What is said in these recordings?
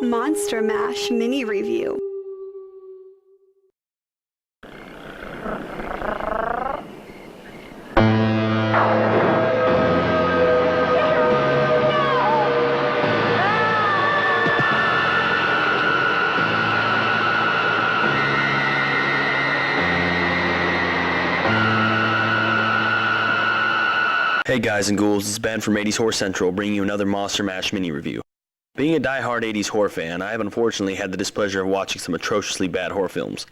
Monster Mash mini review. Hey guys and ghouls, it's Ben from 80s Horror Central bringing you another Monster Mash mini review. Being a die-hard 80s horror fan, I have unfortunately had the displeasure of watching some atrociously bad horror films.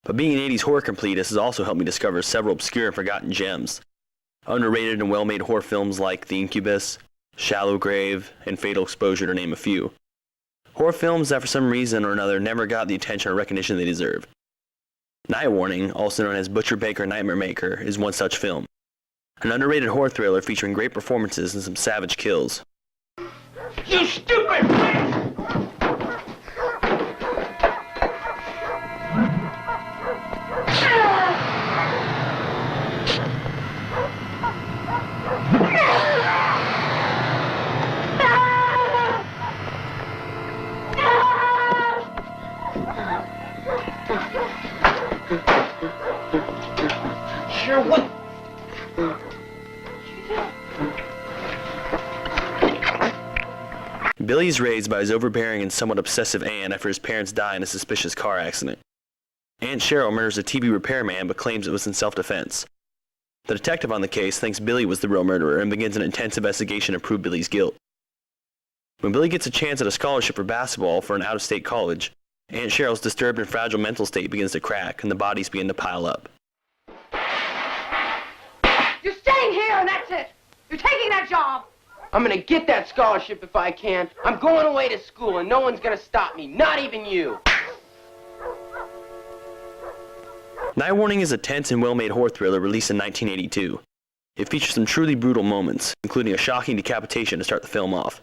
But being an 80s horror completist has also helped me discover several obscure and forgotten gems. Underrated and well-made horror films like The Incubus, Shallow Grave, and Fatal Exposure to name a few. Horror films that for some reason or another never got the attention or recognition they deserve. Night Warning, also known as Butcher Baker Nightmare Maker, is one such film. An underrated horror thriller featuring great performances and some savage kills. You stupid bitch! Sure, what? Billy is raised by his overbearing and somewhat obsessive aunt after his parents die in a suspicious car accident. Aunt Cheryl murders a TV repairman but claims it was in self-defense. The detective on the case thinks Billy was the real murderer and begins an intense investigation to prove Billy's guilt. When Billy gets a chance at a scholarship for basketball for an out-of-state college, Aunt Cheryl's disturbed and fragile mental state begins to crack and the bodies begin to pile up. You're staying here and that's it! You're taking that job! I'm gonna get that scholarship if I can. I'm going away to school and no one's gonna stop me, not even you. Night Warning is a tense and well-made horror thriller released in 1982. It features some truly brutal moments, including a shocking decapitation to start the film off.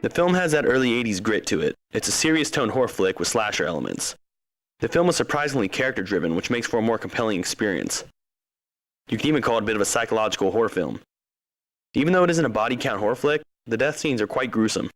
The film has that early 80s grit to it. It's a serious tone horror flick with slasher elements. The film is surprisingly character-driven, which makes for a more compelling experience. You can even call it a bit of a psychological horror film. Even though it isn't a body count horror flick, the death scenes are quite gruesome.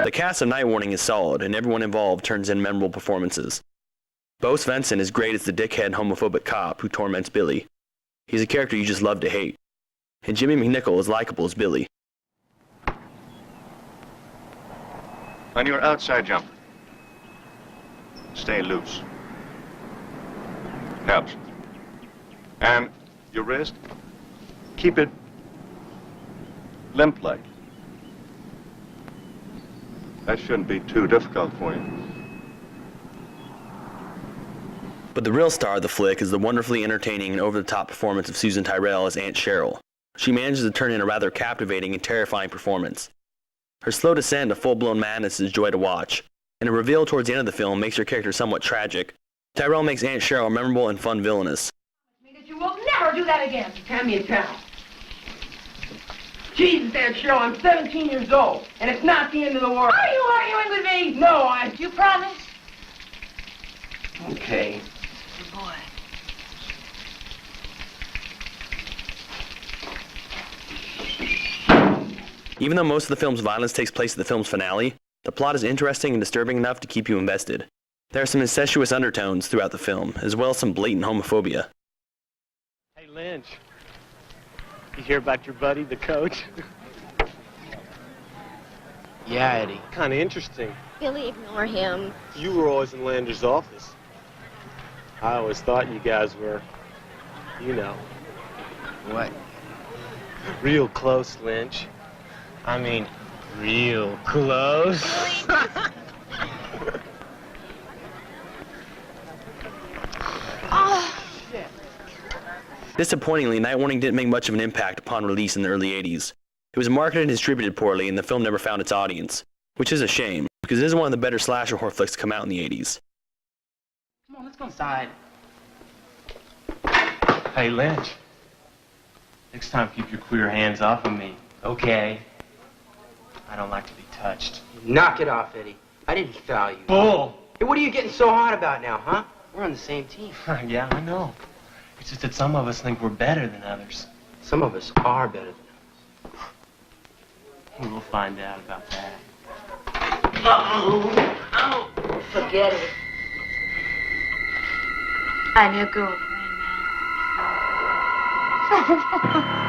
The cast of Night Warning is solid, and everyone involved turns in memorable performances. Bo Svensson is great as the dickhead homophobic cop who torments Billy. He's a character you just love to hate. And Jimmy McNichol is likable as Billy. On your outside jumper, stay loose. Helps. And your wrist, keep it limp-like. That shouldn't be too difficult for you. But the real star of the flick is the wonderfully entertaining and over-the-top performance of Susan Tyrrell as Aunt Cheryl. She manages to turn in a rather captivating and terrifying performance. Her slow descent to full-blown madness is a joy to watch, and a reveal towards the end of the film makes her character somewhat tragic. Tyrrell makes Aunt Cheryl memorable and fun villainous. You will never do that again! Hand me a towel. Jesus, Aunt Cheryl, I'm 17 years old, and it's not the end of the world. Are you arguing with me? No, You promise? Okay. Good boy. Even though most of the film's violence takes place at the film's finale, the plot is interesting and disturbing enough to keep you invested. There are some incestuous undertones throughout the film, as well as some blatant homophobia. Hey, Lynch. You hear about your buddy, the coach? Yeah, Eddie. Kind of interesting. Billy, ignore him. You were always in Lander's office. I always thought you guys were, you know. What? Real close, Lynch. I mean, real close. Oh, Shit. Disappointingly, Night Warning didn't make much of an impact upon release in the early 80s. It was marketed and distributed poorly, and the film never found its audience, which is a shame, because it is one of the better slasher horror flicks to come out in the 80s. Come on, let's go inside. Hey, Lynch. Next time, keep your queer hands off of me, okay? I don't like to be touched. Knock it off, Eddie. I didn't foul you. Bull! Hey, what are you getting so hot about now, huh? We're on the same team. Yeah, I know. It's just that some of us think we're better than others. Some of us are better than others. We'll find out about that. Forget it. I'm your girlfriend now.